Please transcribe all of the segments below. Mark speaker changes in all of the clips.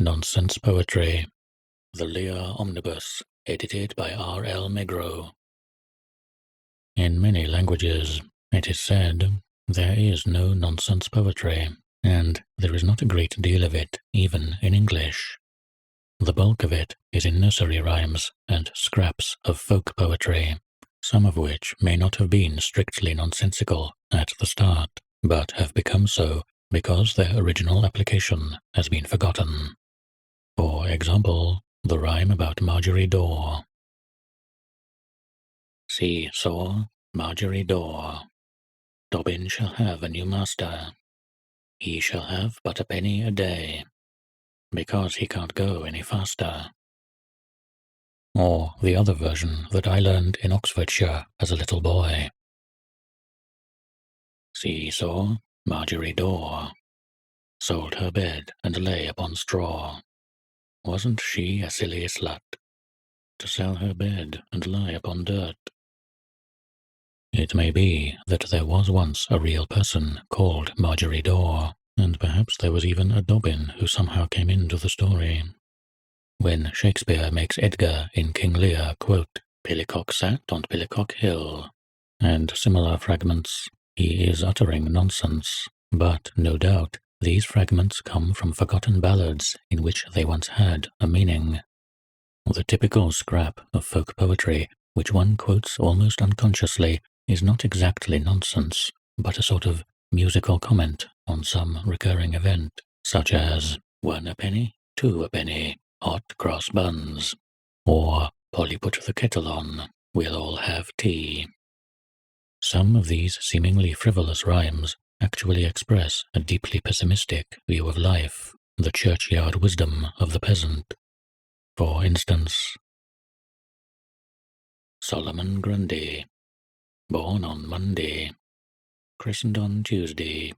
Speaker 1: Nonsense Poetry, the Lear Omnibus, edited by R.L. Megro. In many languages, it is said, there is no nonsense poetry, and there is not a great deal of it, even in English. The bulk of it is in nursery rhymes and scraps of folk poetry, some of which may not have been strictly nonsensical at the start, but have become so because their original application has been forgotten. For example, the rhyme about Marjorie Daw. See-saw, Marjorie Daw. Dobbin shall have a new master. He shall have but a penny a day, because he can't go any faster. Or the other version that I learned in Oxfordshire as a little boy. See-saw, Marjorie Daw. Sold her bed and lay upon straw. Wasn't she a silly slut, to sell her bed and lie upon dirt? It may be that there was once a real person called Marjorie Daw, and perhaps there was even a Dobbin who somehow came into the story. When Shakespeare makes Edgar in King Lear quote, "Pillicock sat on Pillicock Hill," and similar fragments, he is uttering nonsense, but no doubt these fragments come from forgotten ballads in which they once had a meaning. The typical scrap of folk poetry, which one quotes almost unconsciously, is not exactly nonsense, but a sort of musical comment on some recurring event, such as 1 a penny, 2 a penny, hot cross buns, or Polly put the kettle on, we'll all have tea. Some of these seemingly frivolous rhymes actually express a deeply pessimistic view of life, the churchyard wisdom of the peasant. For instance, Solomon Grundy, born on Monday, christened on Tuesday,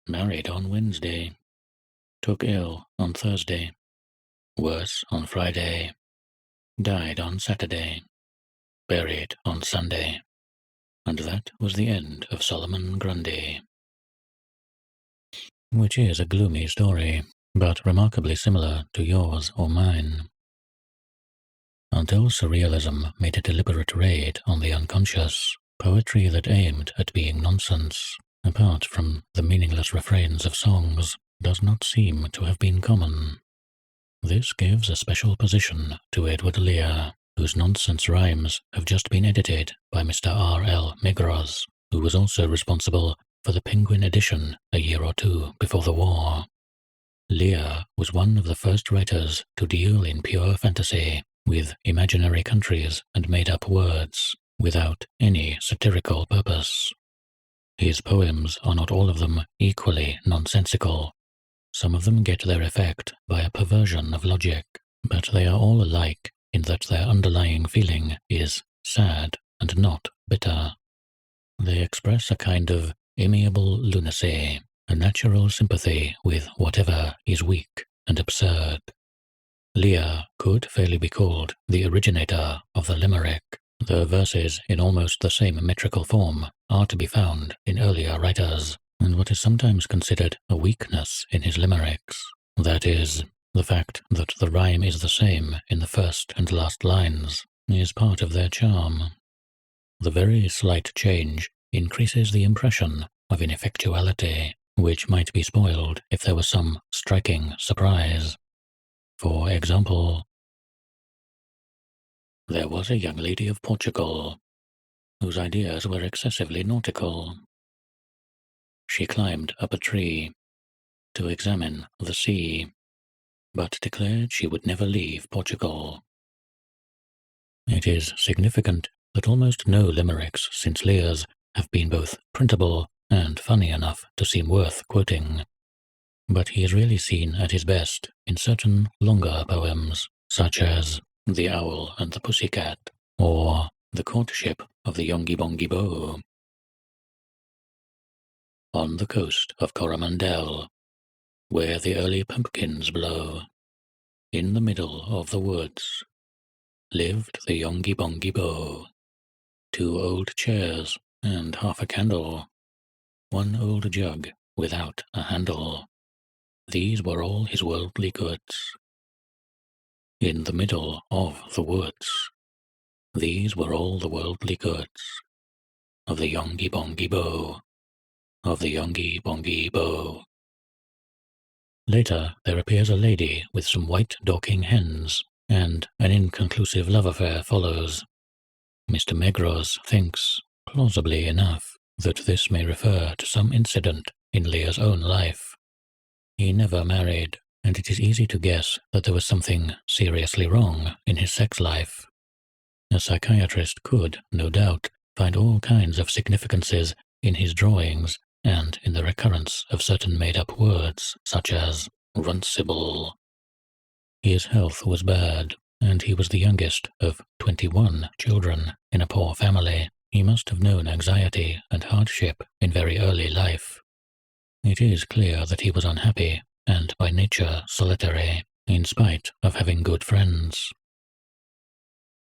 Speaker 1: married on Wednesday, took ill on Thursday, worse on Friday, died on Saturday, buried on Sunday. And that was the end of Solomon Grundy. Which is a gloomy story, but remarkably similar to yours or mine. Until surrealism made a deliberate raid on the unconscious, poetry that aimed at being nonsense, apart from the meaningless refrains of songs, does not seem to have been common. This gives a special position to Edward Lear, whose nonsense rhymes have just been edited by Mr. R.L. Megros, who was also responsible for the Penguin edition a year or two before the war. Lear was one of the first writers to deal in pure fantasy, with imaginary countries and made-up words, without any satirical purpose. His poems are not all of them equally nonsensical. Some of them get their effect by a perversion of logic, but they are all alike in that their underlying feeling is sad and not bitter. They express a kind of amiable lunacy, a natural sympathy with whatever is weak and absurd. Lear could fairly be called the originator of the limerick. The verses in almost the same metrical form are to be found in earlier writers, and what is sometimes considered a weakness in his limericks, that is, the fact that the rhyme is the same in the first and last lines, is part of their charm. The very slight change increases the impression of ineffectuality, which might be spoiled if there was some striking surprise. For example, there was a young lady of Portugal, whose ideas were excessively nautical. She climbed up a tree to examine the sea, but declared she would never leave Portugal. It is significant that almost no limericks since Lear's have been both printable and funny enough to seem worth quoting. But he is really seen at his best in certain longer poems, such as The Owl and the Pussycat, or The Courtship of the Yonghy Bonghy Bò. On the coast of Coromandel, where the early pumpkins blow, in the middle of the woods, lived the Yonghy Bonghy Bò. 2 old chairs and half a candle, 1 old jug without a handle. These were all his worldly goods. In the middle of the woods, these were all the worldly goods of the Yongi Bongi Bo, of the Yongi Bongi Bo. Later, there appears a lady with some white Dorking hens, and an inconclusive love affair follows. Mr. Megros thinks, plausibly enough, that this may refer to some incident in Lear's own life. He never married, and it is easy to guess that there was something seriously wrong in his sex life. A psychiatrist could, no doubt, find all kinds of significances in his drawings and in the recurrence of certain made-up words, such as runcible. His health was bad, and he was the youngest of 21 children in a poor family. He must have known anxiety and hardship in very early life. It is clear that he was unhappy, and by nature solitary, in spite of having good friends.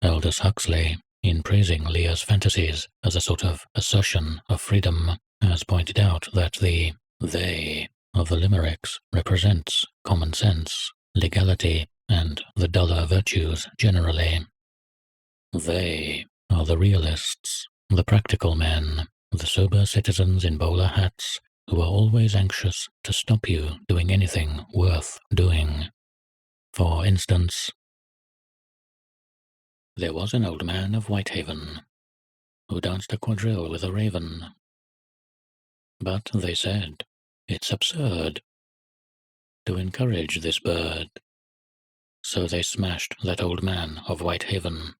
Speaker 1: Aldous Huxley, in praising Lear's fantasies as a sort of assertion of freedom, has pointed out that the they of the limericks represents common sense, legality, and the duller virtues generally. They are the realists, the practical men, the sober citizens in bowler hats who are always anxious to stop you doing anything worth doing. For instance, there was an old man of Whitehaven who danced a quadrille with a raven. But they said, it's absurd to encourage this bird. So they smashed that old man of Whitehaven.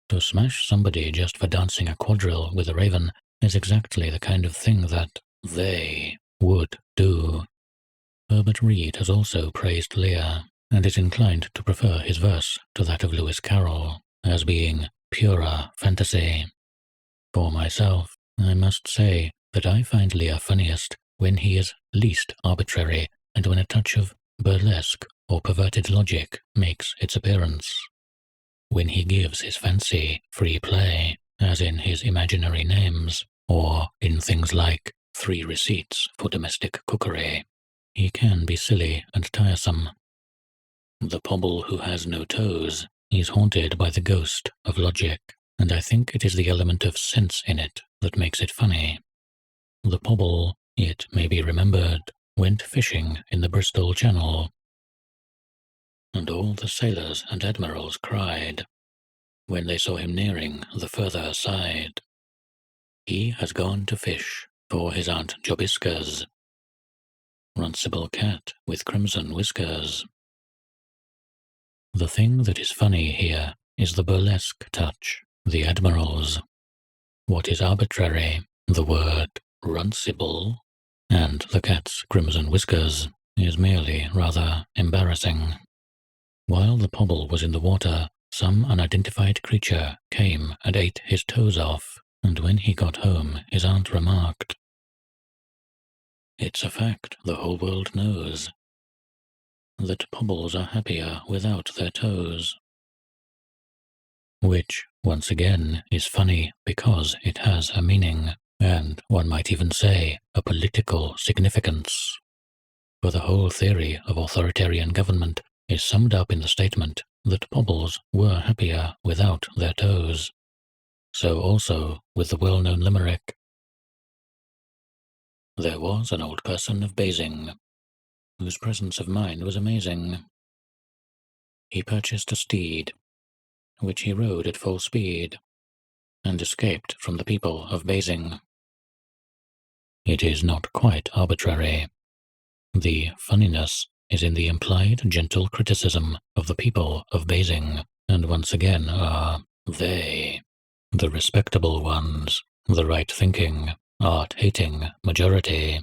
Speaker 1: To smash somebody just for dancing a quadrille with a raven is exactly the kind of thing that they would do. Herbert Reed has also praised Lear, and is inclined to prefer his verse to that of Lewis Carroll, as being purer fantasy. For myself, I must say that I find Lear funniest when he is least arbitrary and when a touch of burlesque or perverted logic makes its appearance. When he gives his fancy free play, as in his imaginary names, or in things like 3 receipts for domestic cookery, he can be silly and tiresome. The pobble who has no toes is haunted by the ghost of logic, and I think it is the element of sense in it that makes it funny. The pobble, it may be remembered, went fishing in the Bristol Channel, and all the sailors and admirals cried, when they saw him nearing the further side, he has gone to fish for his Aunt Jobiska's runcible cat with crimson whiskers. The thing that is funny here is the burlesque touch, the admirals. What is arbitrary, the word runcible, and the cat's crimson whiskers, is merely rather embarrassing. While the pobble was in the water, some unidentified creature came and ate his toes off, and when he got home, his aunt remarked, "It's a fact the whole world knows, that pobbles are happier without their toes." Which, once again, is funny because it has a meaning, and one might even say a political significance. For the whole theory of authoritarian government is summed up in the statement that pobbles were happier without their toes. So also with the well-known limerick, "There was an old person of Basing, whose presence of mind was amazing. He purchased a steed, which he rode at full speed, and escaped from the people of Basing." It is not quite arbitrary. The funniness is in the implied gentle criticism of the people of Basing, and once again are they, the respectable ones, the right-thinking, art-hating majority.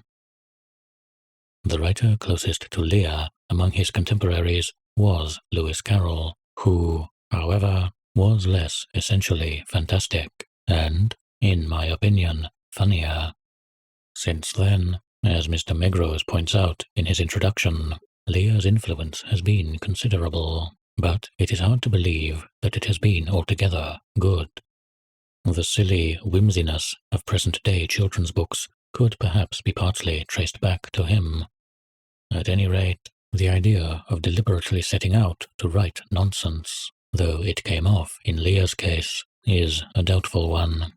Speaker 1: The writer closest to Lear among his contemporaries was Lewis Carroll, who, however, was less essentially fantastic, and, in my opinion, funnier. Since then, as Mr. Megros points out in his introduction, Lear's influence has been considerable, but it is hard to believe that it has been altogether good. The silly whimsiness of present-day children's books could perhaps be partly traced back to him. At any rate, the idea of deliberately setting out to write nonsense, though it came off in Lear's case, is a doubtful one.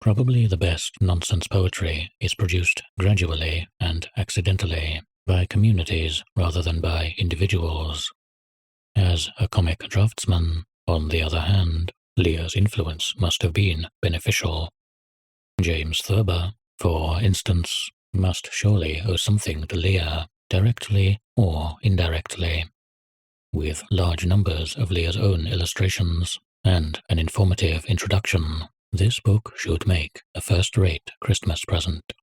Speaker 1: Probably the best nonsense poetry is produced gradually and accidentally by communities rather than by individuals. As a comic draftsman, on the other hand, Lear's influence must have been beneficial. James Thurber, for instance, must surely owe something to Lear, directly or indirectly. With large numbers of Lear's own illustrations and an informative introduction, this book should make a first-rate Christmas present.